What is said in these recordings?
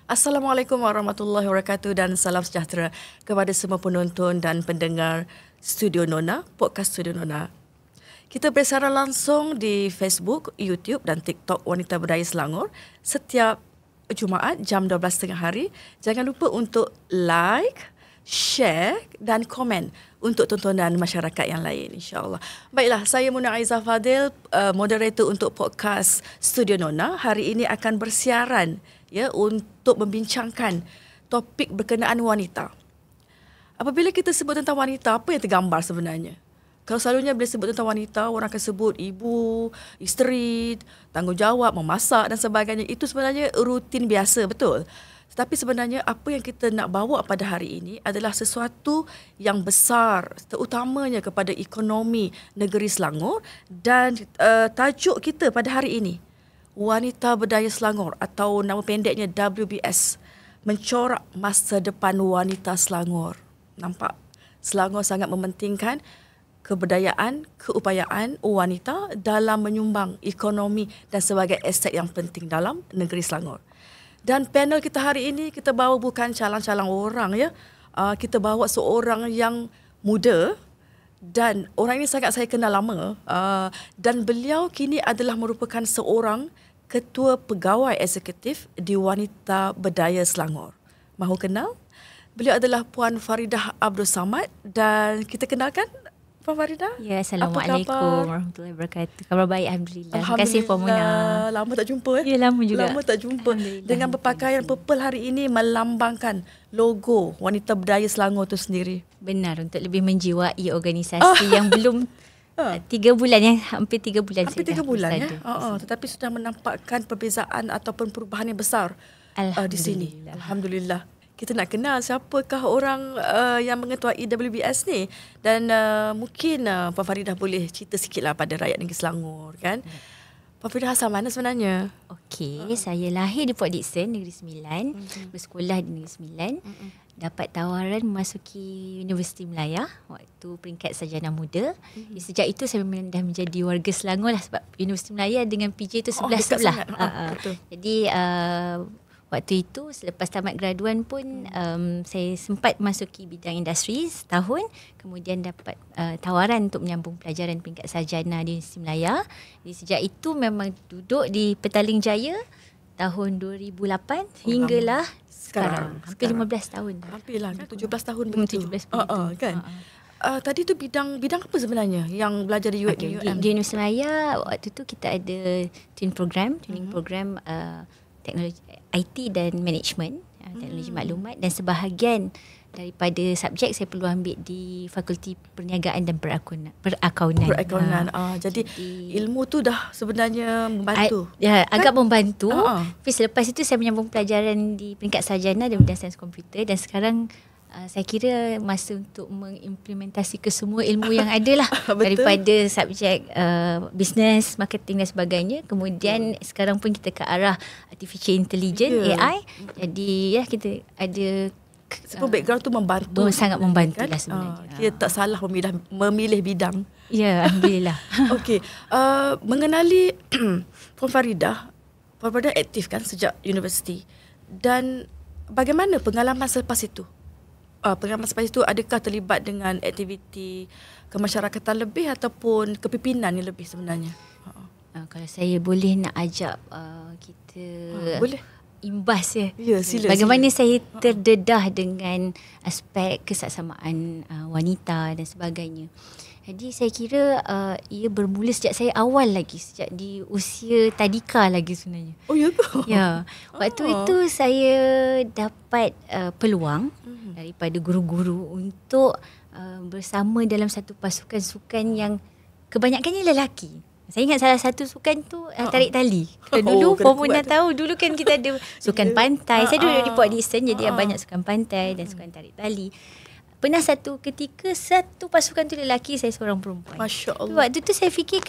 Assalamualaikum warahmatullahi wabarakatuh dan salam sejahtera kepada semua penonton dan pendengar Studio Nona, podcast Studio Nona. Kita bersiaran langsung di Facebook, YouTube dan TikTok Wanita Berdaya Selangor setiap Jumaat jam 12.30 hari. Jangan lupa untuk like, share dan komen untuk tontonan masyarakat yang lain, insya-Allah. Baiklah, saya Muna Aizah Fadil, moderator untuk podcast Studio Nona. Hari ini akan bersiaran untuk membincangkan topik berkenaan wanita. Apabila kita sebut tentang wanita, apa yang tergambar sebenarnya? Kalau selalunya bila sebut tentang wanita, orang akan sebut ibu, isteri, tanggungjawab, memasak dan sebagainya. Itu sebenarnya rutin biasa, betul? Tetapi sebenarnya apa yang kita nak bawa pada hari ini adalah sesuatu yang besar, terutamanya kepada ekonomi negeri Selangor, dan tajuk kita pada hari ini, Wanita Berdaya Selangor atau nama pendeknya WBS, mencorak masa depan wanita Selangor. Nampak? Selangor sangat mementingkan keberdayaan, keupayaan wanita dalam menyumbang ekonomi dan sebagai aset yang penting dalam negeri Selangor. Dan panel kita hari ini, kita bawa bukan calang-calang orang, ya. Kita bawa seorang yang muda dan orang ini sangat saya kenal lama, dan beliau kini adalah merupakan seorang Ketua Pegawai Eksekutif di Wanita Berdaya Selangor. Mahu kenal? Beliau adalah Puan Faridah Abdul Samad dan kita kenalkan Puan Faridah. Ya, Assalamualaikum warahmatullahi wabarakatuh. Khabar baik, Alhamdulillah. Terima kasih Puan Muna. Lama tak jumpa. Ya, lama juga. Lama tak jumpa. Dengan berpakaian purple hari ini melambangkan logo Wanita Berdaya Selangor itu sendiri. Benar, untuk lebih menjiwai organisasi yang belum 3 bulan, yang hampir 3 bulan. Hampir 3 bulan ya. Tetapi sudah menampakkan perbezaan ataupun perubahan yang besar di sini. Alhamdulillah. Kita nak kenal siapakah orang yang mengetuai WBS ni, dan mungkin Puan Faridah boleh cerita sikitlah pada rakyat negeri Selangor, kan. Puan Faridah asal mana sebenarnya? Okey, saya lahir di Port Dickson, Negeri Sembilan, bersekolah di Negeri Sembilan. Dapat tawaran memasuki Universiti Melaya waktu peringkat sarjana muda. Sejak itu saya memang dah menjadi warga Selangor lah, sebab Universiti Melaya dengan PJ itu sebelah-sebelah. Jadi waktu itu selepas tamat graduan pun saya sempat masuki bidang industri setahun, kemudian dapat tawaran untuk menyambung pelajaran peringkat sarjana di Universiti Melaya. Jadi sejak itu memang duduk di Petaling Jaya tahun 2008 hinggalah sekarang. Hampir 15 tahun. Hampirlah, 17 tahun begitu. 17 kan. Tadi tu bidang apa sebenarnya yang belajar di UM? Di Universiti Melaya waktu tu kita ada training program teknologi IT dan management, teknologi maklumat, dan sebahagian daripada subjek saya perlu ambil di Fakulti Perniagaan dan Perakaunan. Jadi ilmu tu dah sebenarnya membantu. Agak membantu. Tapi selepas itu saya menyambung pelajaran di peringkat sarjana dalam bidang sains komputer, dan sekarang saya kira masa untuk mengimplementasi ke semua ilmu yang ada lah. Daripada subjek business, marketing dan sebagainya. Kemudian sekarang pun kita ke arah artificial intelligence, AI. Jadi kita ada background tu membantu. Sangat membantu kan? Lah sebenarnya. Kita tak salah memilih bidang. Ya, Alhamdulillah. Okey, mengenali Puan Faridah aktif kan sejak universiti. Dan bagaimana pengalaman selepas itu? Adakah terlibat dengan aktiviti kemasyarakatan lebih ataupun kepimpinan yang lebih sebenarnya? Kalau saya boleh nak ajak kita boleh imbas sila, bagaimana saya terdedah dengan aspek kesaksamaan wanita dan sebagainya. Jadi saya kira ia bermula sejak saya awal lagi, sejak di usia tadika lagi sebenarnya. Oh ya ke? Ya. Waktu itu saya dapat peluang daripada guru-guru untuk bersama dalam satu pasukan sukan yang kebanyakannya lelaki. Saya ingat salah satu sukan tu tarik tali. Dulu Puan Muna tahu, dulu kan kita ada sukan pantai. Saya duduk di Port Dickson, jadi banyak sukan pantai dan sukan tarik tali. Pernah satu ketika satu pasukan tu lelaki, saya seorang perempuan. Masya Allah. Waktu tu saya fikir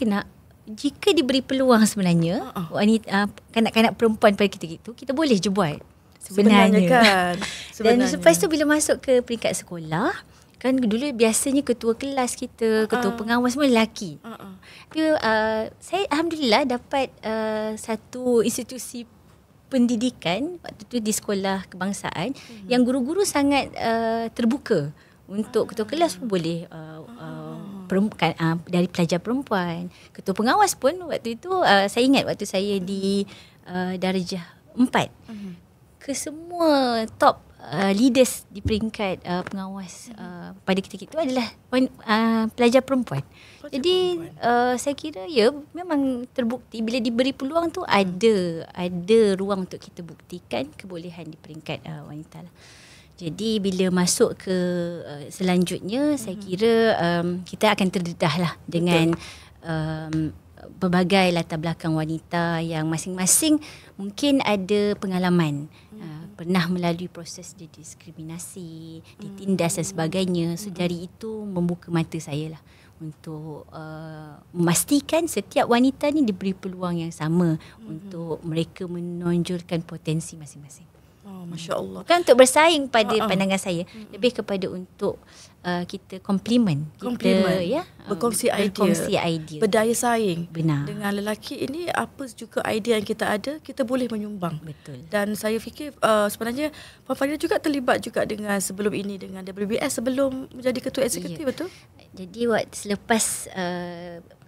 jika diberi peluang sebenarnya wanita, kanak-kanak perempuan pada kita gitu, kita boleh je buat sebenarnya kan. Dan lepas tu bila masuk ke peringkat sekolah, kan dulu biasanya ketua kelas kita, ketua pengawas semua lelaki. Tapi saya alhamdulillah dapat satu institusi pendidikan waktu tu di sekolah kebangsaan yang guru-guru sangat terbuka untuk ketua kelas pun boleh dari pelajar perempuan. Ketua pengawas pun waktu itu saya ingat waktu saya di darjah 4 ke semua top leaders di peringkat pengawas pada ketika itu adalah pelajar perempuan. Jadi saya kira memang terbukti bila diberi peluang tu ada ruang untuk kita buktikan kebolehan di peringkat wanita lah. Jadi bila masuk ke selanjutnya saya kira kita akan terdedah lah dengan berbagai latar belakang wanita yang masing-masing mungkin ada pengalaman, pernah melalui proses diskriminasi, ditindas dan sebagainya. So dari itu membuka mata saya lah untuk memastikan setiap wanita ni diberi peluang yang sama untuk mereka menonjolkan potensi masing-masing. Masya Allah. Bukan untuk bersaing pada pandangan saya, lebih kepada untuk kita komplement, berkongsi idea, berdaya saing. Benar. Dengan lelaki ini apa juga idea yang kita ada, kita boleh menyumbang. Betul. Dan saya fikir sebenarnya Puan Farida juga terlibat juga dengan sebelum ini dengan WBS sebelum menjadi ketua eksekutif, betul? Jadi selepas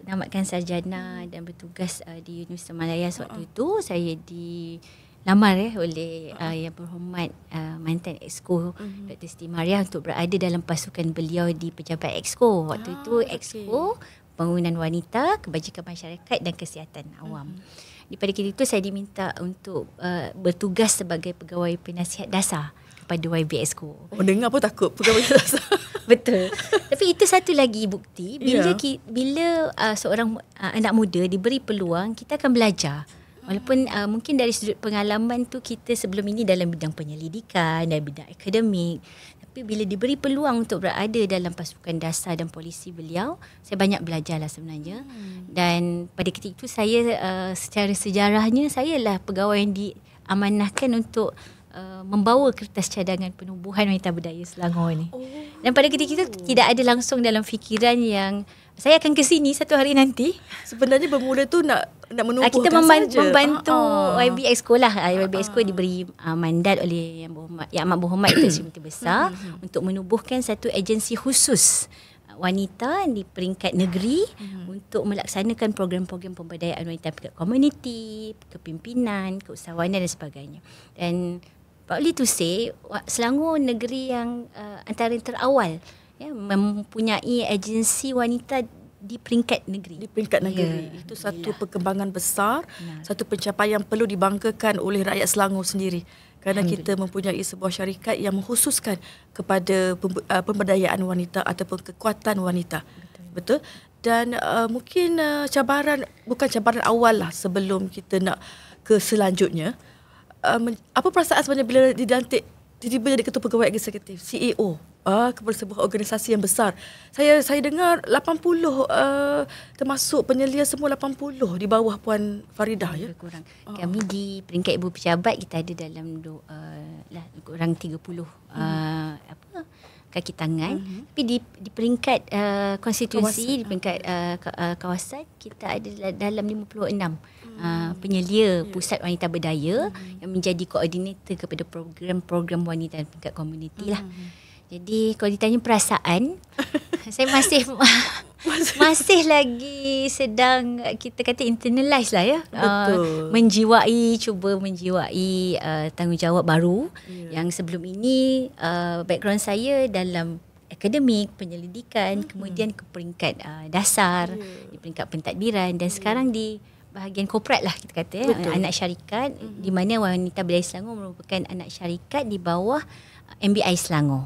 menamatkan sarjana dan bertugas di Universiti Malaya waktu itu, saya dilamar oleh Yang Berhormat mantan Exco Dr. Siti Maria untuk berada dalam pasukan beliau di Pejabat Exco. Waktu itu Exco Pembangunan Wanita, Kebajikan Masyarakat dan Kesihatan Awam. Pada ketika itu saya diminta untuk bertugas sebagai pegawai penasihat dasar kepada YB Exco. Dengar pun takut pegawai dasar. Betul. Tapi itu satu lagi bukti bila seorang anak muda diberi peluang, kita akan belajar. Walaupun mungkin dari sudut pengalaman tu kita sebelum ini dalam bidang penyelidikan dan bidang akademik, tapi bila diberi peluang untuk berada dalam pasukan dasar dan polisi beliau, saya banyak belajarlah sebenarnya. Dan pada ketika itu saya secara sejarahnya saya lah pegawai yang diamanahkan untuk membawa kertas cadangan penubuhan wanita berdaya Selangor ni. Dan pada ketika itu tidak ada langsung dalam fikiran yang saya akan ke sini satu hari nanti. Sebenarnya bermula tu nak menubuhkan kita membantu YB Exco lah. YB Exco diberi mandat oleh Yang Amat Berhormat Presiden Menteri Besar untuk menubuhkan satu agensi khusus wanita di peringkat negeri untuk melaksanakan program-program pemberdayaan wanita peringkat komuniti, kepimpinan, keusahawanan dan sebagainya. Dan probably to say Selangor negeri yang antara yang terawal mempunyai agensi wanita di peringkat negeri. Itu satu perkembangan besar, satu pencapaian yang perlu dibanggakan oleh rakyat Selangor sendiri. Kerana kita mempunyai sebuah syarikat yang mengkhususkan kepada pemberdayaan wanita ataupun kekuatan wanita. Betul? Dan mungkin bukan cabaran awal lah sebelum kita nak ke selanjutnya. Apa perasaan sebenarnya bila dilantik tiba-tiba jadi ketua pegawai eksekutif, CEO kepada sebuah organisasi yang besar? Saya dengar 80 termasuk penyelia semua 80 di bawah Puan Farida kurang. Kami di peringkat ibu pejabat kita ada dalam kurang 30 kaki tangan. Tapi di peringkat konstitusi, di peringkat kawasan kita ada dalam 56 penyelia Pusat Wanita Berdaya yang menjadi koordinator kepada program-program wanita dan peringkat komuniti lah. Jadi kalau ditanya perasaan, saya masih lagi sedang kita kata internalize lah ya. Cuba menjiwai tanggungjawab baru yang sebelum ini background saya dalam akademik, penyelidikan, kemudian ke peringkat dasar, di peringkat pentadbiran dan sekarang di bahagian korporat lah kita kata anak syarikat di mana Wanita Berdaya Selangor merupakan anak syarikat di bawah MBI Selangor.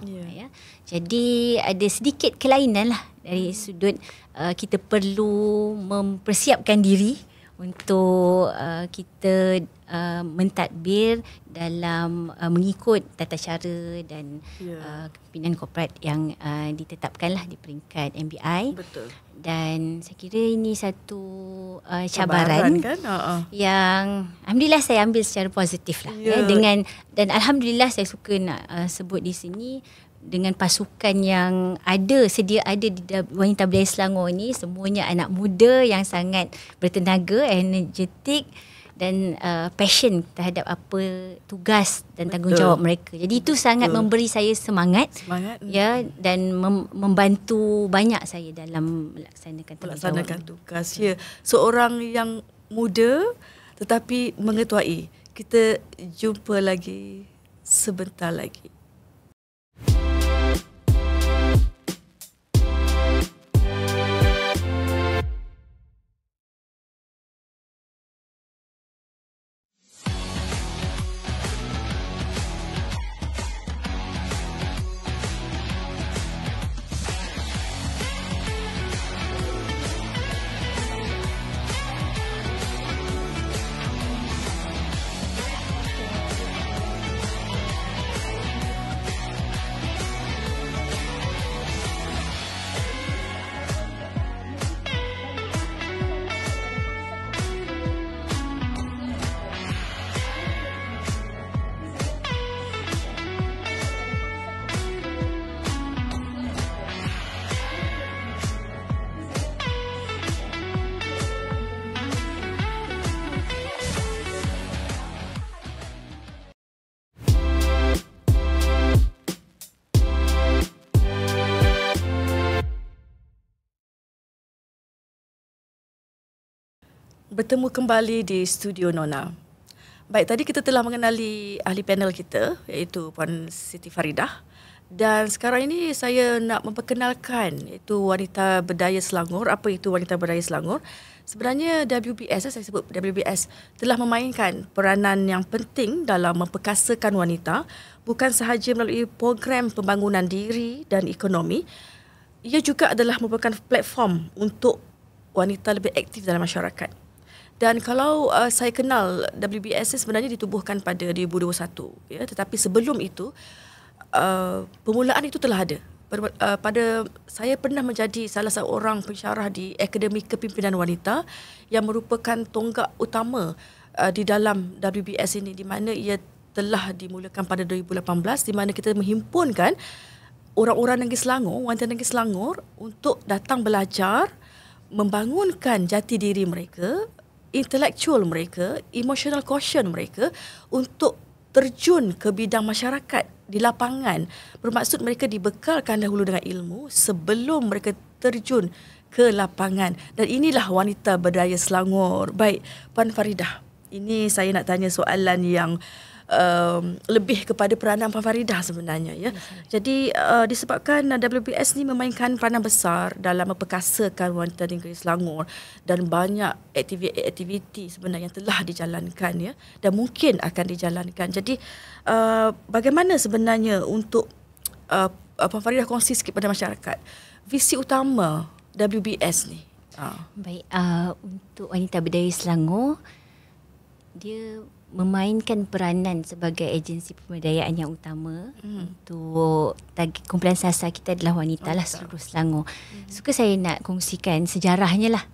Jadi ada sedikit kelainan lah dari sudut kita perlu mempersiapkan diri untuk kita mentadbir dalam mengikut tata cara dan kepimpinan korporat yang ditetapkanlah di peringkat MBI. Betul. Dan saya kira ini satu cabaran kan? Yang alhamdulillah saya ambil secara positif lah dan alhamdulillah saya suka nak sebut di sini dengan pasukan yang sedia ada di Wanita Berdaya Selangor ni, semuanya anak muda yang sangat bertenaga, energetik dan passion terhadap apa tugas dan tanggungjawab mereka. Jadi itu sangat memberi saya semangat ya, dan membantu banyak saya dalam melaksanakan tugas. Ya, seorang yang muda tetapi mengetuai. Kita jumpa lagi sebentar lagi. Bertemu kembali di Studio Nona. Baik, tadi kita telah mengenali ahli panel kita, iaitu Puan Siti Faridah. Dan sekarang ini saya nak memperkenalkan iaitu Wanita Berdaya Selangor. Apa itu Wanita Berdaya Selangor? Sebenarnya WBS, saya sebut WBS, telah memainkan peranan yang penting dalam memperkasakan wanita, bukan sahaja melalui program pembangunan diri dan ekonomi. Ia juga adalah merupakan platform untuk wanita lebih aktif dalam masyarakat. Dan kalau saya kenal WBS sebenarnya ditubuhkan pada 2021, ya, tetapi sebelum itu permulaan itu telah ada. Pada saya pernah menjadi salah seorang pensyarah di Akademi Kepimpinan Wanita yang merupakan tonggak utama di dalam WBS ini, di mana ia telah dimulakan pada 2018, di mana kita menghimpunkan orang-orang Negeri Selangor, wanita Negeri Selangor untuk datang belajar, membangunkan jati diri mereka, intelektual mereka, emotional quotient mereka untuk terjun ke bidang masyarakat di lapangan. Bermaksud mereka dibekalkan dahulu dengan ilmu sebelum mereka terjun ke lapangan. Dan inilah Wanita Berdaya Selangor. Baik, Puan Faridah, ini saya nak tanya soalan yang lebih kepada peranan Puan Faridah sebenarnya, ya. Jadi disebabkan WBS ni memainkan peranan besar dalam memperkasakan wanita negeri Selangor dan banyak aktiviti sebenarnya telah dijalankan, ya, dan mungkin akan dijalankan. Jadi bagaimana sebenarnya untuk Puan Faridah kongsi sikit pada masyarakat visi utama WBS ni? Baik, untuk Wanita Berdaya Selangor, dia memainkan peranan sebagai agensi pemberdayaan yang utama untuk kumpulan sasar kita adalah wanita lah seluruh Selangor. Suka saya nak kongsikan sejarahnya lah.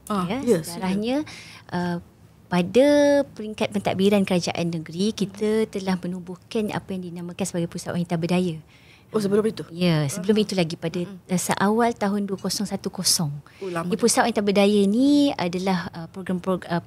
Sejarahnya pada peringkat pentadbiran kerajaan negeri, kita telah menubuhkan apa yang dinamakan sebagai Pusat Wanita Berdaya. Oh, sebelum itu? Ya, sebelum itu lagi pada seawal tahun 2010. Pusat Wanita Berdaya ni adalah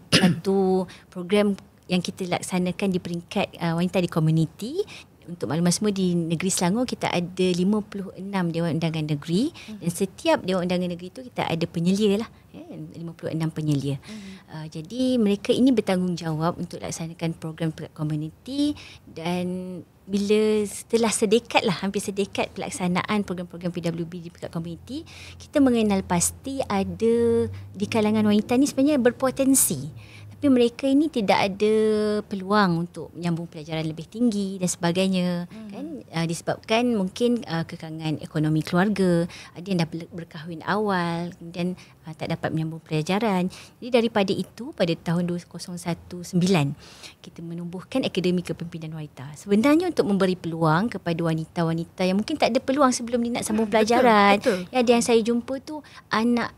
satu program yang kita laksanakan di peringkat wanita di komuniti. Untuk makluman semua, di negeri Selangor kita ada 56 Dewan Undangan Negeri, dan setiap Dewan Undangan Negeri itu kita ada penyelia lah, 56 penyelia. Jadi mereka ini bertanggungjawab untuk laksanakan program komuniti, dan bila setelah hampir sedekat pelaksanaan program-program PWB di peringkat komuniti, kita mengenal pasti ada di kalangan wanita ni sebenarnya berpotensi, tapi mereka ini tidak ada peluang untuk menyambung pelajaran lebih tinggi dan sebagainya, kan, disebabkan mungkin kekangan ekonomi keluarga, ada yang dah berkahwin awal, kemudian tak dapat menyambung pelajaran. Jadi daripada itu, pada tahun 2019 kita menumbuhkan Akademi Kepimpinan Wanita, sebenarnya untuk memberi peluang kepada wanita-wanita yang mungkin tak ada peluang sebelum dia nak sambung pelajaran. Betul. Ada yang saya jumpa tu anak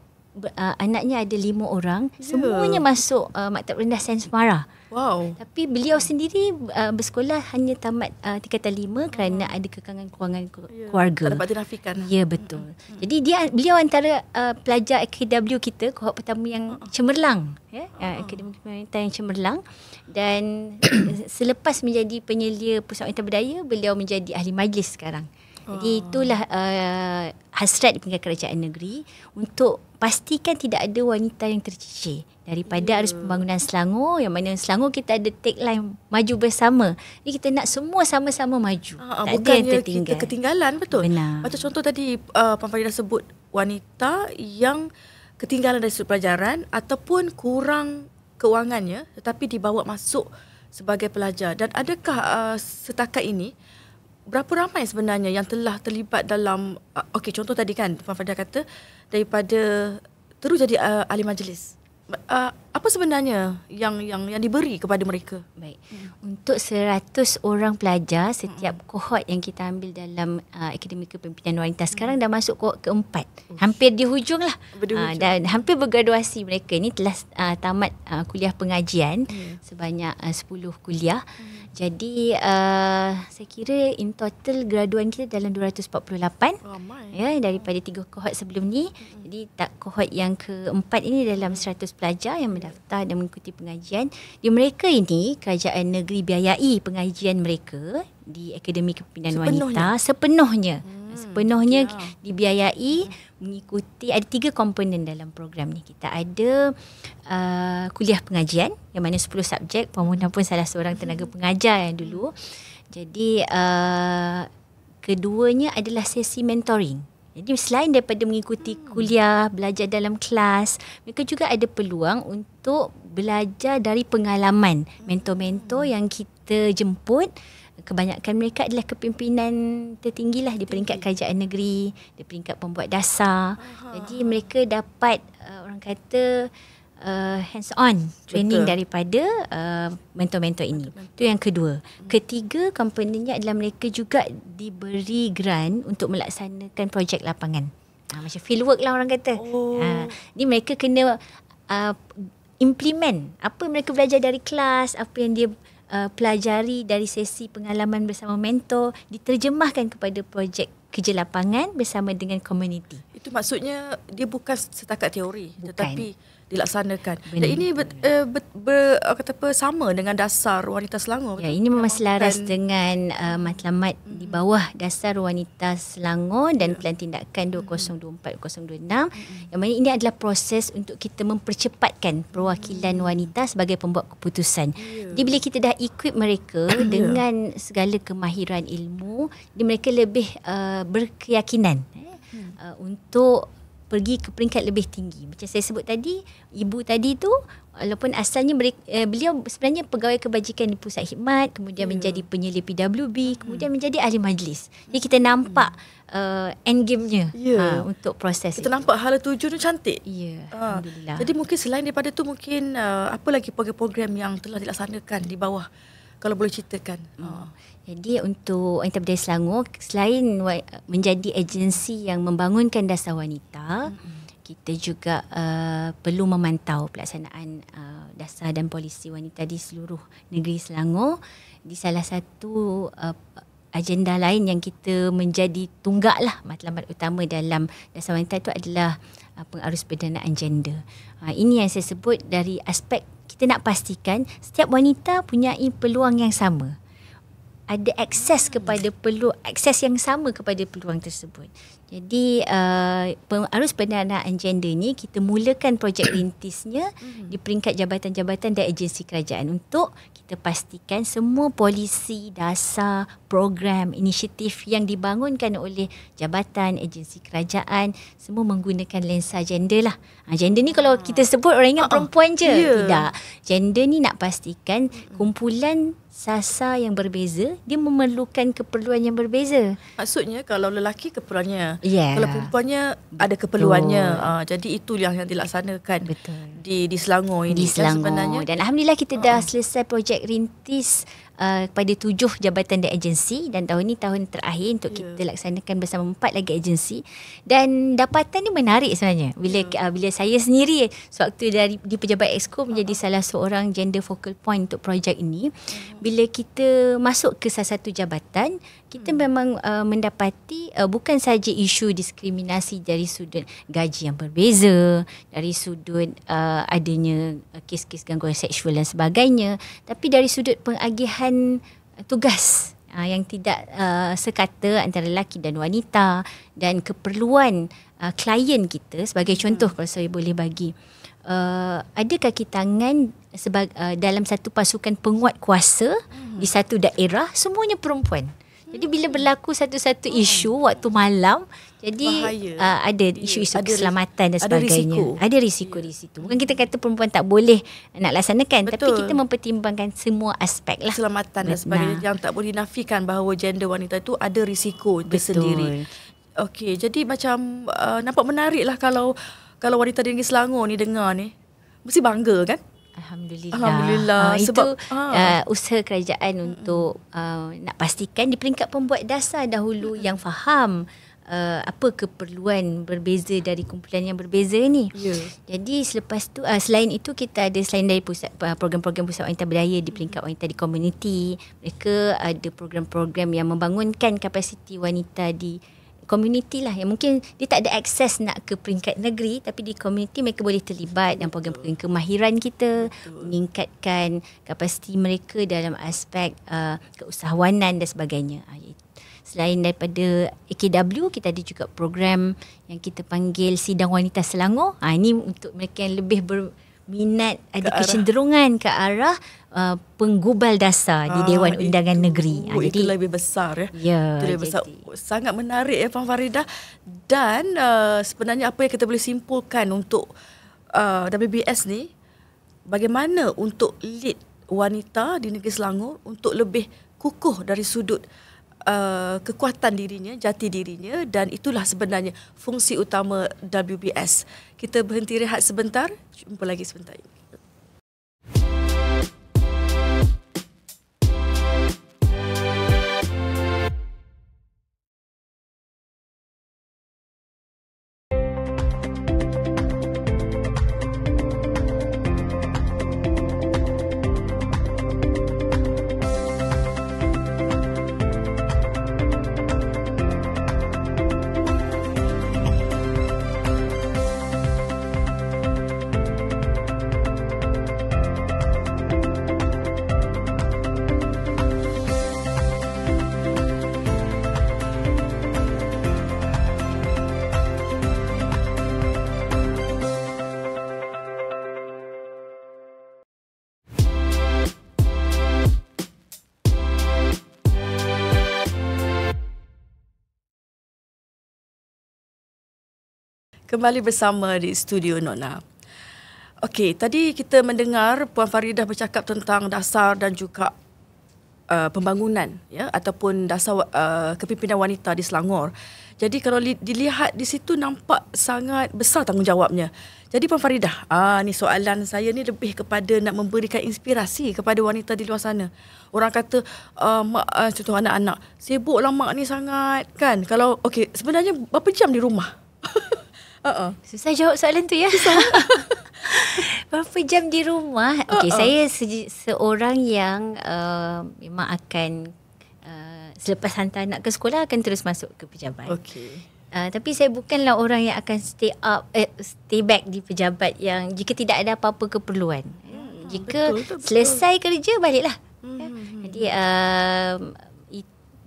anaknya ada 5 orang, semuanya masuk Maktab Rendah Sains Semara. Wow. Tapi beliau sendiri bersekolah hanya tamat tingkatan 5 kerana ada kekangan kewangan keluarga. Tak dapat dinafikan. Ya, betul. Jadi beliau antara pelajar AKW kita, kohort pertama yang cemerlang, ya, Akademi Wanita yang cemerlang, dan selepas menjadi penyelia Pusat Wanita Berdaya, beliau menjadi ahli majlis sekarang. Jadi itulah hasrat pihak kerajaan negeri untuk pastikan tidak ada wanita yang tercicir daripada arus pembangunan Selangor, yang mana Selangor kita ada tagline maju bersama. Jadi kita nak semua sama-sama maju. Tak ada yang tertinggal. Kita ketinggalan, betul. Benar. Macam contoh tadi Puan Farida sebut wanita yang ketinggalan dari sudut pelajaran ataupun kurang kewangannya tetapi dibawa masuk sebagai pelajar. Dan adakah setakat ini berapa ramai sebenarnya yang telah terlibat dalam contoh tadi kan Puan Farida kata daripada terus jadi ahli majlis. Apa sebenarnya yang diberi kepada mereka? Baik. Untuk 100 orang pelajar setiap kohort yang kita ambil dalam Akademi Kepimpinan Wanita sekarang dah masuk kohort keempat. Hampir di hujung lah. Dan hampir bergraduasi mereka ni telah tamat kuliah pengajian sebanyak 10 kuliah. Jadi saya kira in total graduan kita dalam 248. Ramai. Ya, daripada 3 kohort sebelum ni. Jadi kohort yang keempat ini dalam 100 pelajar yang mendaftar dan mengikuti pengajian. Di mereka ini kerajaan negeri biayai pengajian mereka di Akademi Kepimpinan Wanita sepenuhnya. Sepenuhnya dibiayai mengikuti, ada 3 komponen dalam program ni. Kita ada kuliah pengajian yang mana 10 subjek. Puan Munah pun salah seorang tenaga pengajar yang dulu. Jadi keduanya adalah sesi mentoring. Jadi selain daripada mengikuti kuliah, belajar dalam kelas, mereka juga ada peluang untuk belajar dari pengalaman mentor-mentor yang kita jemput. Kebanyakan mereka adalah kepimpinan tertinggi lah di peringkat kerajaan negeri, di peringkat pembuat dasar. Jadi mereka dapat orang kata hands-on training daripada mentor-mentor ini. Itu yang kedua. Ketiga, komponennya adalah mereka juga diberi grant untuk melaksanakan projek lapangan. Macam fieldwork lah orang kata. Jadi mereka kena implement apa mereka belajar dari kelas, apa yang dia pelajari dari sesi pengalaman bersama mentor, diterjemahkan kepada projek kerja lapangan bersama dengan komuniti. Itu maksudnya dia bukan setakat teori, tetapi dilaksanakan. Benar. Dan ini sama dengan dasar wanita Selangor. Ya, ini memang selaras dengan matlamat di bawah dasar wanita Selangor dan Pelan Tindakan 2024-2026. Yang mana ini adalah proses untuk kita mempercepatkan perwakilan wanita sebagai pembuat keputusan. Jadi bila kita dah equip mereka dengan segala kemahiran ilmu, jadi mereka lebih berkeyakinan untuk pergi ke peringkat lebih tinggi. Macam saya sebut tadi, ibu tadi tu walaupun asalnya beliau sebenarnya pegawai kebajikan di Pusat Khidmat, kemudian menjadi penyelia PWB, kemudian menjadi ahli majlis. Jadi kita nampak end game-nya untuk proses kita nampak hala tuju tu cantik. Ya, alhamdulillah. Jadi mungkin selain daripada tu mungkin apa lagi program-program yang telah dilaksanakan di bawah, kalau boleh ceritakan? Jadi untuk Wanita Berdaya Selangor, selain menjadi agensi yang membangunkan dasar wanita, kita juga perlu memantau pelaksanaan dasar dan polisi wanita di seluruh negeri Selangor. Di salah satu agenda lain yang kita menjadi tunggak lah matlamat utama dalam dasar wanita itu adalah pengarus pendanaan gender. Ini yang saya sebut dari aspek kita nak pastikan setiap wanita punya peluang yang sama. Ada akses kepada akses yang sama kepada peluang tersebut. Jadi pengarus pendanaan gender ni kita mulakan projek rintisnya di peringkat jabatan-jabatan dan agensi kerajaan untuk kita pastikan semua polisi, dasar, program, inisiatif yang dibangunkan oleh jabatan, agensi kerajaan semua menggunakan lensa gender lah. Gender ni kalau kita sebut orang ingat perempuan je. Tidak. Gender ni nak pastikan kumpulan sasar yang berbeza, dia memerlukan keperluan yang berbeza. Maksudnya kalau lelaki keperluannya, kalau perempuannya ada keperluannya. Jadi itu yang dilaksanakan di Selangor ini. Di Selangor. Dan alhamdulillah kita dah selesai projek rintis kepada 7 jabatan dan agensi, dan tahun ni tahun terakhir untuk kita laksanakan bersama 4 lagi agensi. Dan dapatan ni menarik sebenarnya bila saya sendiri sewaktu di Pejabat Exco menjadi salah seorang gender focal point untuk projek ini. Bila kita masuk ke salah satu jabatan, kita memang mendapati bukan saja isu diskriminasi dari sudut gaji yang berbeza, dari sudut adanya kes-kes gangguan seksual dan sebagainya, tapi dari sudut pengagihan tugas yang tidak sekata antara lelaki dan wanita, dan keperluan klien kita. Sebagai contoh, kalau saya boleh bagi, ada kaki tangan dalam satu pasukan penguat kuasa di satu daerah, semuanya perempuan. Jadi bila berlaku satu-satu isu waktu malam, jadi ada isu-isu keselamatan dan sebagainya. Ada risiko di situ. Bukan kita kata perempuan tak boleh nak laksanakan, tapi kita mempertimbangkan semua aspek lah. Keselamatan dan sebagainya, yang tak boleh nafikan bahawa gender wanita itu ada risiko tersendiri. Okey, jadi macam nampak menarik lah kalau wanita di Negeri Selangor ni dengar ni. Mesti bangga kan? Alhamdulillah. Sebab itu usaha kerajaan untuk nak pastikan di peringkat pembuat dasar dahulu yang faham apa keperluan berbeza dari kumpulan yang berbeza ni. Jadi selepas tu, selain itu, kita ada, selain dari program-program Pusat Wanita Berdaya di peringkat wanita di komuniti, mereka ada program-program yang membangunkan kapasiti wanita di komuniti lah, yang mungkin dia tak ada akses nak ke peringkat negeri, tapi di komuniti mereka boleh terlibat dalam program-program kemahiran kita, meningkatkan kapasiti mereka dalam aspek keusahawanan dan sebagainya. Selain daripada AKW, kita ada juga program yang kita panggil Sidang Wanita Selangor. Ini untuk mereka yang lebih berminat, ada kecenderungan ke arah penggubal dasar di Dewan Undangan Negeri. Jadi itu lebih besar ya. Itu lebih besar. Sangat menarik ya Puan Faridah. Dan sebenarnya apa yang kita boleh simpulkan untuk WBS ni, bagaimana untuk lead wanita di Negeri Selangor untuk lebih kukuh dari sudut kekuatan dirinya, jati dirinya, dan itulah sebenarnya fungsi utama WBS. Kita berhenti rehat sebentar, jumpa lagi sebentar ini. Kembali bersama di studio Nona. Okey, tadi kita mendengar Puan Faridah bercakap tentang dasar dan juga pembangunan ya, ataupun dasar kepimpinan wanita di Selangor. Jadi kalau dilihat di situ nampak sangat besar tanggungjawabnya. Jadi Puan Faridah, ni soalan saya ni lebih kepada nak memberikan inspirasi kepada wanita di luar sana. Orang kata mak, contoh anak-anak, sibuklah mak ni sangat kan. Kalau okey, sebenarnya berapa jam di rumah? Susah jawab soalan tu ya. Berapa jam di rumah? Okey, saya seorang yang memang akan selepas hantar anak ke sekolah akan terus masuk ke pejabat. Okey. Tapi saya bukanlah orang yang akan stay back di pejabat yang jika tidak ada apa-apa keperluan. Jika betul. Selesai kerja baliklah.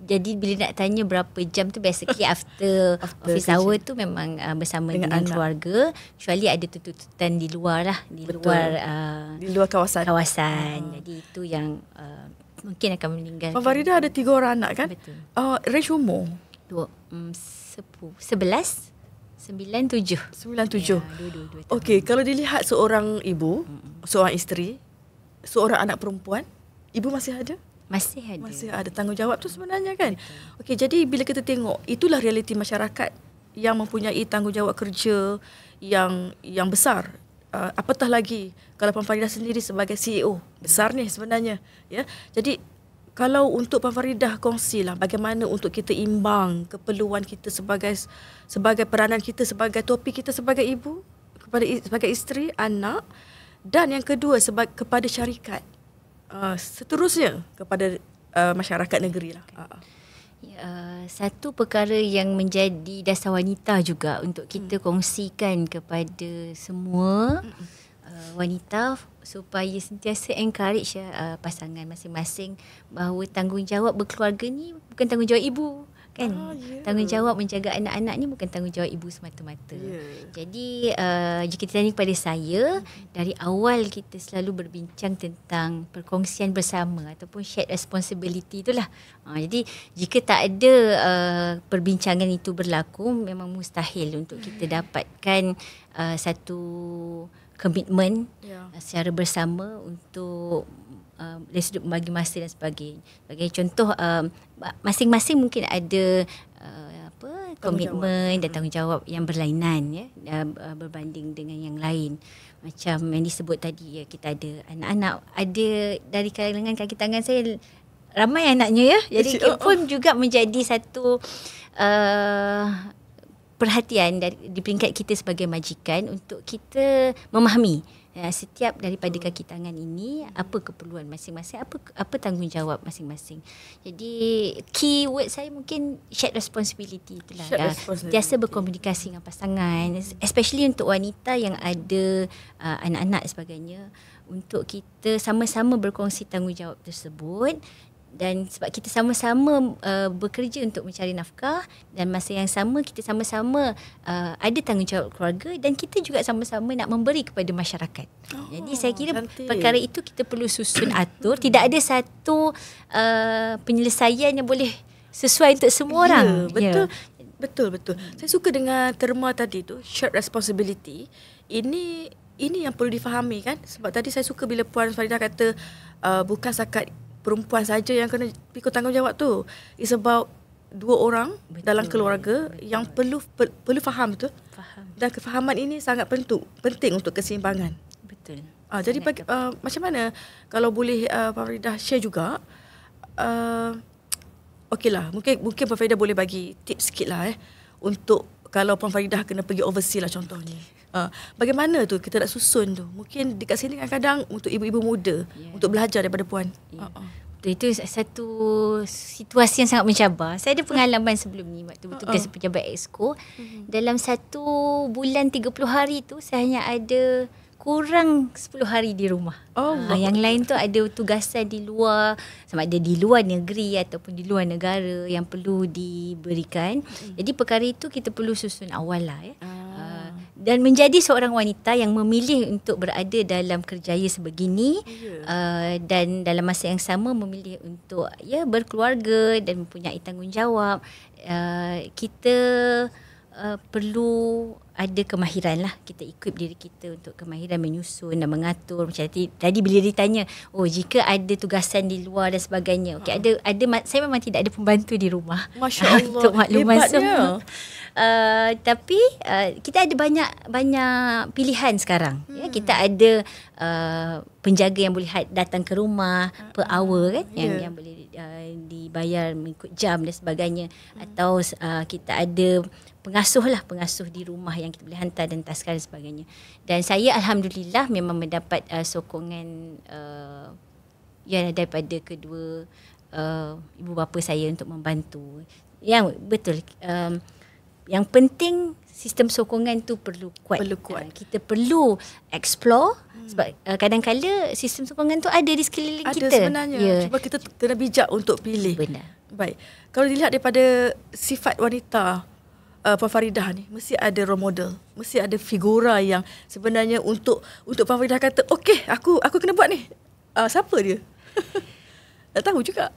Jadi bila nak tanya berapa jam tu, basically after office hour tu memang bersama dengan keluarga, kecuali ada tuntutan di luar lah, di luar kawasan. Jadi itu yang mungkin akan meninggalkan. Puan Faridah ada 3 orang anak kan? Betul. Range umur? 11, 9, 7. 9, 7. Okey, kalau dilihat seorang ibu, seorang isteri, seorang anak perempuan, ibu masih ada? Masih ada tanggungjawab tu sebenarnya kan. Okey, jadi bila kita tengok, itulah realiti masyarakat yang mempunyai tanggungjawab kerja yang besar. Apatah lagi kalau Puan Faridah sendiri sebagai CEO, besar ni sebenarnya ya. Jadi kalau untuk Puan Faridah kongsilah bagaimana untuk kita imbang keperluan kita sebagai peranan kita sebagai topik kita sebagai ibu, sebagai isteri, anak, dan yang kedua kepada syarikat. Seterusnya kepada masyarakat negeri lah. Satu perkara yang menjadi dasar wanita juga untuk kita kongsikan kepada semua wanita supaya sentiasa encourage pasangan masing-masing bahawa tanggungjawab berkeluarga ni bukan tanggungjawab ibu kan. Tanggungjawab menjaga anak-anak ni bukan tanggungjawab ibu semata-mata. Jadi jika ditanya kepada saya, dari awal kita selalu berbincang tentang perkongsian bersama ataupun shared responsibility itulah. Jadi jika tak ada perbincangan itu berlaku, memang mustahil untuk kita dapatkan satu komitmen secara bersama untuk dari sudut membagi masa dan sebagainya. Sebagai contoh, masing-masing mungkin ada komitmen dan tanggungjawab yang berlainan berbanding dengan yang lain. Macam yang disebut tadi, kita ada anak-anak, ada dari kalangan kaki tangan saya ramai anaknya ya. Jadi pun juga menjadi satu perhatian di peringkat kita sebagai majikan untuk kita memahami setiap daripada kaki tangan ini apa keperluan masing-masing, apa tanggungjawab masing-masing. Jadi key word saya mungkin shared responsibility itulah. Biasa berkomunikasi dengan pasangan, especially untuk wanita yang ada anak-anak sebagainya, untuk kita sama-sama berkongsi tanggungjawab tersebut. Dan sebab kita sama-sama bekerja untuk mencari nafkah, dan masa yang sama kita sama-sama ada tanggungjawab keluarga, dan kita juga sama-sama nak memberi kepada masyarakat. Jadi saya kira perkara itu kita perlu susun atur. Tidak ada satu penyelesaian yang boleh sesuai untuk semua orang. Betul. Saya suka dengan terma tadi tu, shared responsibility. Ini yang perlu difahami kan. Sebab tadi saya suka bila Puan Faridah kata bukan sakat perempuan saja yang kena pikul tanggungjawab tu. It's about dua orang dalam keluarga yang perlu faham tu. Dan kefahaman ini sangat penting untuk keseimbangan. Betul. Jadi macam mana kalau boleh Puan Faridah share juga, okeylah, mungkin Puan Faridah boleh bagi tips sikit lah untuk kalau Puan Faridah kena pergi overseas lah contohnya. Bagaimana tu kita nak susun tu? Mungkin dekat sini kadang-kadang untuk ibu-ibu muda untuk belajar daripada Puan. Itu satu situasi yang sangat mencabar. Saya ada pengalaman sebelum ni waktu bertugas pejabat Exco. Dalam 1 bulan 30 hari tu saya hanya ada kurang 10 hari di rumah. Yang lain tu ada tugasan di luar, sama ada di luar negeri ataupun di luar negara yang perlu diberikan. Jadi perkara itu kita perlu susun awal lah dan menjadi seorang wanita yang memilih untuk berada dalam kerjaya sebegini, dan dalam masa yang sama memilih untuk berkeluarga dan mempunyai tanggungjawab, kita perlu ada kemahiran lah. Kita equip diri kita untuk kemahiran menyusun dan mengatur. Macam tadi bila ditanya, jika ada tugasan di luar dan sebagainya, saya memang tidak ada pembantu di rumah. Masya Allah, untuk makluman semua. Tapi kita ada banyak pilihan sekarang. Kita ada penjaga yang boleh datang ke rumah per hour kan, yang boleh dibayar mengikut jam dan sebagainya. Atau kita ada pengasuh di rumah yang kita boleh hantar dan taskar dan sebagainya. Dan saya alhamdulillah memang mendapat sokongan daripada kedua ibu bapa saya untuk membantu. Yang betul, yang penting sistem sokongan tu perlu kuat. Kita perlu explore, sebab kadang-kadang sistem sokongan tu ada di sekeliling kita. Ada sebenarnya. Cuba kita kena bijak untuk pilih. Benar. Baik. Kalau dilihat daripada sifat wanita Puan Faridah ni, mesti ada role model, mesti ada figura yang sebenarnya untuk Puan Faridah kata, okey, aku kena buat ni. Siapa dia? Tak tahu juga.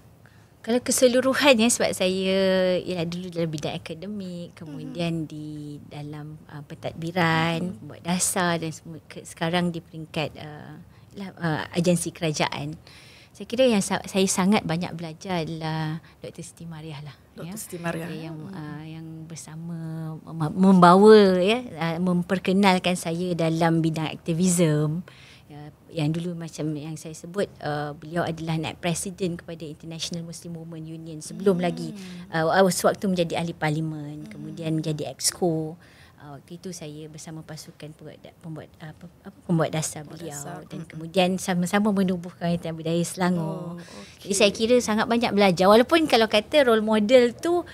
Kalau keseluruhannya, sebab saya dulu dalam bidang akademik, kemudian di dalam pentadbiran, buat dasar, dan sekarang di peringkat agensi kerajaan. Saya kira yang saya sangat banyak belajar adalah Dr. Siti Mariah lah. Dr. Siti Mariah. Yang bersama membawa, memperkenalkan saya dalam bidang aktivisme. yang dulu macam yang saya sebut, beliau adalah naib presiden kepada International Muslim Women Union sebelum lagi waktu menjadi ahli parlimen, kemudian menjadi exco. Waktu itu saya bersama pasukan pembuat dasar beliau dan kemudian sama-sama menubuhkan Wanita Berdaya Selangor. Jadi saya kira sangat banyak belajar, walaupun kalau kata role model tu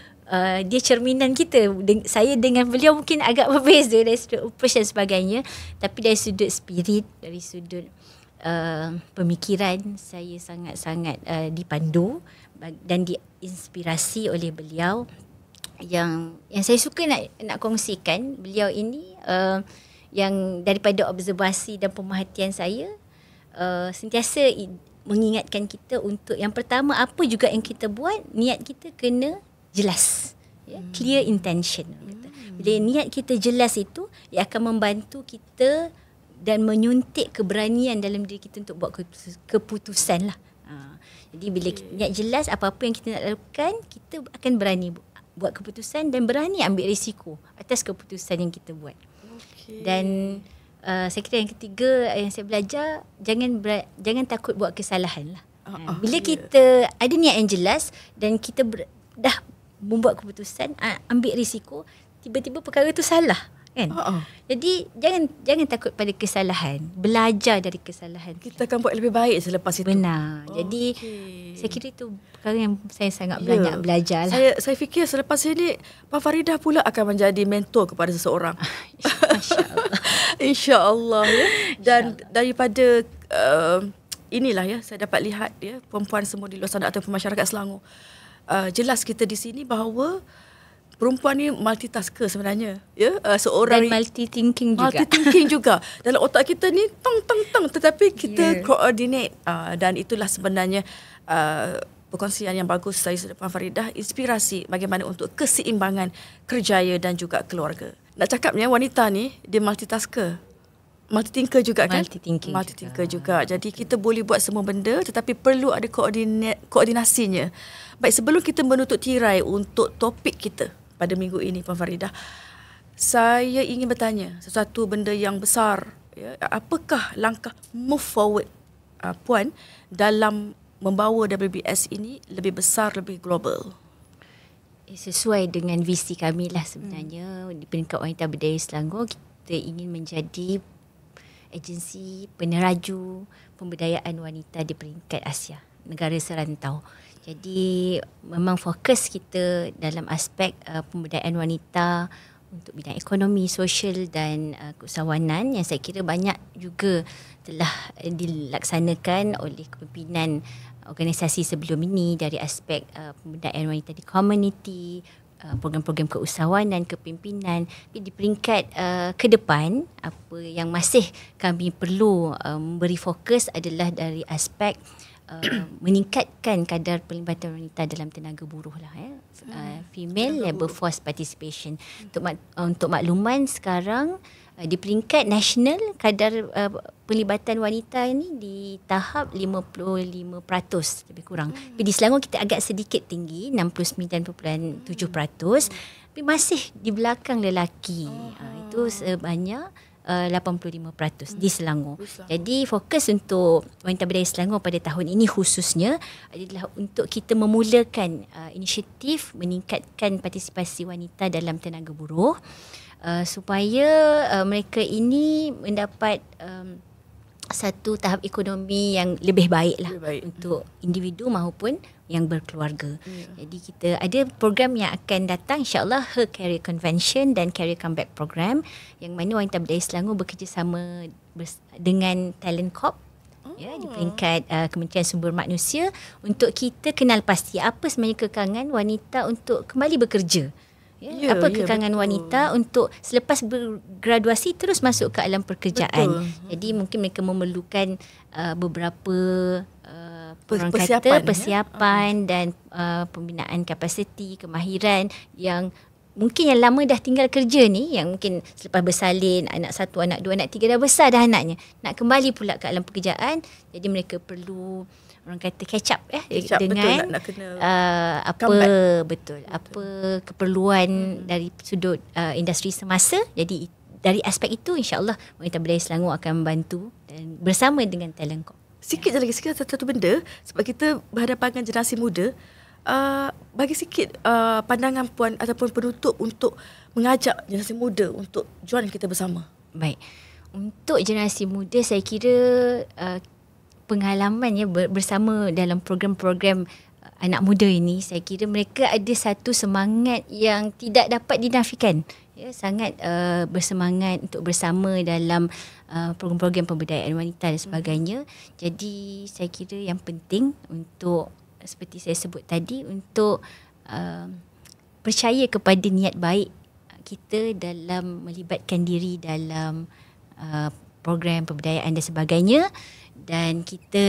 dia cerminan kita. Saya dengan beliau mungkin agak berbeza dari sudut approach dan sebagainya, tapi dari sudut spirit, dari sudut pemikiran, saya sangat-sangat dipandu dan diinspirasi oleh beliau. Yang saya suka nak kongsikan, beliau ini yang daripada observasi dan pemerhatian saya, sentiasa mengingatkan kita untuk yang pertama, apa juga yang kita buat, niat kita kena jelas, clear intention. Bila niat kita jelas itu, ia akan membantu kita dan menyuntik keberanian dalam diri kita untuk buat keputusan lah. Jadi bila niat jelas, apa-apa yang kita nak lakukan, kita akan berani buat keputusan dan berani ambil risiko atas keputusan yang kita buat. Dan saya kira yang ketiga yang saya belajar, jangan takut buat kesalahan lah. Bila kita ada niat yang jelas dan kita dah membuat keputusan, ambil risiko, tiba-tiba perkara tu salah, kan? Jadi jangan takut pada kesalahan, belajar dari kesalahan. Kita akan buat lebih baik selepas itu. Benar. Jadi saya kira itu perkara yang saya sangat banyak belajar lah. Saya fikir selepas ini Puan Faridah pula akan menjadi mentor kepada seseorang. InsyaAllah. InsyaAllah ya. Dan daripada inilah ya, saya dapat lihat ya, perempuan semua di luar sana ataupun masyarakat Selangor, jelas kita di sini bahawa perempuan ni multitasker sebenarnya, ya, seorang dan multi-thinking juga. Dalam otak kita ni tang, tetapi kita coordinate, dan itulah sebenarnya perkongsian yang bagus dari Puan Faridah, inspirasi bagaimana untuk keseimbangan kerjaya dan juga keluarga. Nak cakapnya wanita ni dia multitasker, multi-thinker juga kan? Multi-thinker juga. Jadi kita boleh buat semua benda tetapi perlu ada koordinasinya. Baik, sebelum kita menutup tirai untuk topik kita pada minggu ini, Puan Faridah, saya ingin bertanya sesuatu benda yang besar. Ya, apakah langkah move forward Puan dalam membawa WBS ini lebih besar, lebih global? Sesuai dengan visi kami lah sebenarnya. Di peringkat Wanita Berdaya Selangor, kita ingin menjadi agensi peneraju pemberdayaan wanita di peringkat Asia, negara serantau. Jadi memang fokus kita dalam aspek pemberdayaan wanita untuk bidang ekonomi, sosial dan keusahawanan, yang saya kira banyak juga telah dilaksanakan oleh kepimpinan organisasi sebelum ini dari aspek pemberdayaan wanita di komuniti, program-program keusahawanan, kepimpinan. Di peringkat ke depan, apa yang masih kami perlu beri fokus adalah dari aspek meningkatkan kadar pelibatan wanita dalam tenaga buruh lah, female labour force participation. Untuk makluman, sekarang di peringkat nasional kadar pelibatan wanita ini di tahap 55% lebih kurang. Tapi di Selangor kita agak sedikit tinggi, 69.7%, tapi masih di belakang lelaki. Itu sebanyak 85% di Selangor. Jadi fokus untuk Wanita Berdaya Selangor pada tahun ini khususnya adalah untuk kita memulakan inisiatif meningkatkan partisipasi wanita dalam tenaga buruh, supaya mereka ini mendapat satu tahap ekonomi yang lebih baik lah untuk individu maupun yang berkeluarga. Jadi kita ada program yang akan datang, insyaAllah, Her Career Convention dan Career Comeback Program, yang mana Wanita Berdaya Selangor bekerjasama dengan Talent Corp, ya, di peringkat Kementerian Sumber Manusia, untuk kita kenal pasti apa sebenarnya kekangan wanita untuk kembali bekerja. Apa kekangan wanita untuk selepas bergraduasi terus masuk ke alam pekerjaan. Jadi mungkin mereka memerlukan beberapa persiapan dan pembinaan kapasiti, kemahiran yang mungkin yang lama dah tinggal kerja ni, yang mungkin selepas bersalin, anak 1, anak 2, anak 3 dah besar dah anaknya, nak kembali pula ke alam pekerjaan. Jadi mereka perlu, orang kata, catch up dengan betul, nak kena apa apa keperluan dari sudut industri semasa. Jadi dari aspek itu insya-Allah Wanita Berdaya Selangor akan membantu dan bersama dengan Talent Corp. Sikit je lagi, sikit satu benda sebab kita berhadapan dengan generasi muda. Bagi sikit pandangan puan ataupun penutup untuk mengajak generasi muda untuk join kita bersama. Baik. Untuk generasi muda saya kira pengalamannya bersama dalam program-program anak muda ini, saya kira mereka ada satu semangat yang tidak dapat dinafikan. Ya, sangat bersemangat untuk bersama dalam program-program pemberdayaan wanita dan sebagainya. Jadi saya kira yang penting untuk seperti saya sebut tadi, untuk percaya kepada niat baik kita dalam melibatkan diri dalam program pemberdayaan dan sebagainya, dan kita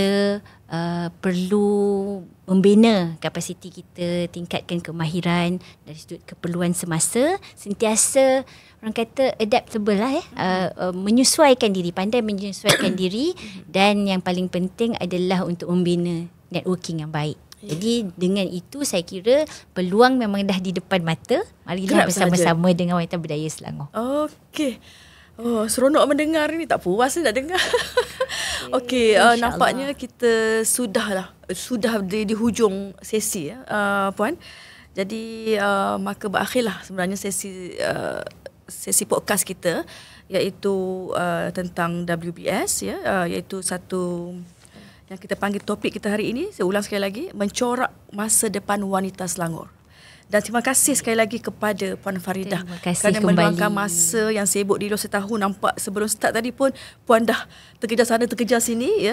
perlu membina kapasiti kita, tingkatkan kemahiran dari sudut keperluan semasa, sentiasa orang kata adaptable lah menyesuaikan diri, pandai menyesuaikan diri, dan yang paling penting adalah untuk membina networking yang baik. Jadi dengan itu saya kira peluang memang dah di depan mata. Marilah bersama-sama dengan Wanita Berdaya Selangor. Okey. Oh, seronok mendengar ni, tak puas ni nak dengar. Okey, nampaknya kita sudah di hujung sesi puan. Jadi maka berakhirlah sebenarnya sesi podcast kita, iaitu tentang WBS iaitu satu yang kita panggil topik kita hari ini. Saya ulang sekali lagi, mencorak masa depan wanita Selangor. Dan terima kasih sekali lagi kepada Puan Faridah kerana meluangkan masa yang sibuk di luar setahun. Nampak sebelum start tadi pun Puan dah terkejar sana terkejar sini.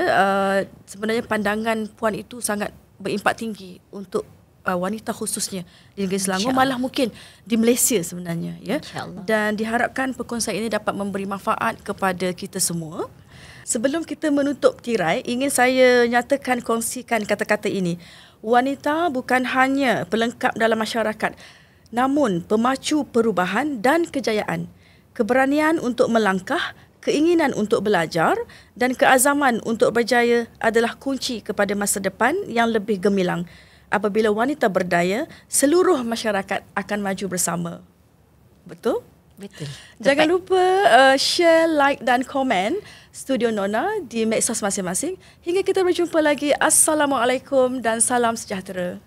Sebenarnya pandangan Puan itu sangat berimpak tinggi untuk wanita khususnya di negeri Selangor, malah mungkin di Malaysia sebenarnya. Dan diharapkan perkongsian ini dapat memberi manfaat kepada kita semua. Sebelum kita menutup tirai, ingin saya nyatakan, kongsikan kata-kata ini. Wanita bukan hanya pelengkap dalam masyarakat, namun pemacu perubahan dan kejayaan. Keberanian untuk melangkah, keinginan untuk belajar dan keazaman untuk berjaya adalah kunci kepada masa depan yang lebih gemilang. Apabila wanita berdaya, seluruh masyarakat akan maju bersama. Betul? Betul. Jangan lupa share, like dan komen Studio Nona di medsos masing-masing. Hingga kita berjumpa lagi. Assalamualaikum dan salam sejahtera.